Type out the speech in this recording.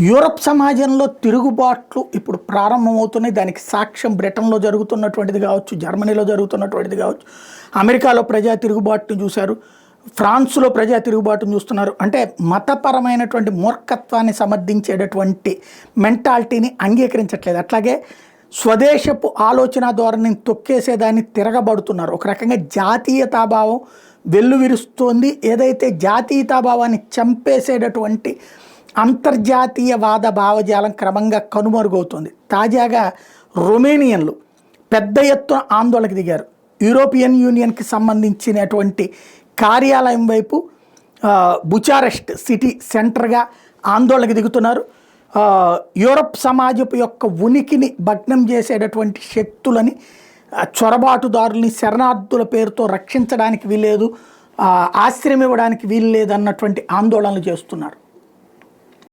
Europe సమాజంలో తిరుగుబాట్లు ఇప్పుడు ప్రారంభమవుతున్నాయి. దానికి సాక్ష్యం బ్రిటన్లో జరుగుతున్నటువంటిది కావచ్చు, జర్మనీలో జరుగుతున్నటువంటిది కావచ్చు, అమెరికాలో ప్రజా తిరుగుబాటును చూశారు, ఫ్రాన్స్లో ప్రజా తిరుగుబాటును చూస్తున్నారు. అంటే మతపరమైనటువంటి మూర్ఖత్వాన్ని సమర్థించేటటువంటి మెంటాలిటీని అంగీకరించట్లేదు. అట్లాగే స్వదేశపు ఆలోచన ధోరణిని తొక్కేసేదాన్ని తిరగబడుతున్నారు. ఒక రకంగా జాతీయతాభావం వెల్లువిరుస్తోంది. ఏదైతే జాతీయతాభావాన్ని చంపేసేటటువంటి అంతర్జాతీయవాద భావజాలం క్రమంగా కనుమరుగవుతుంది. తాజాగా రొమేనియన్లు పెద్ద ఎత్తున ఆందోళనకు దిగారు. యూరోపియన్ యూనియన్కి సంబంధించినటువంటి కార్యాలయం వైపు బుచారెస్ట్ సిటీ సెంటర్గా ఆందోళనకు దిగుతున్నారు. యూరప్ సమాజపు యొక్క ఉనికిని భగ్నం చేసేటటువంటి శక్తులని, చొరబాటుదారుల్ని శరణార్థుల పేరుతో రక్షించడానికి వీల్లేదు, ఆశ్రయం ఇవ్వడానికి వీలు లేదన్నటువంటి ఆందోళనలు చేస్తున్నారు.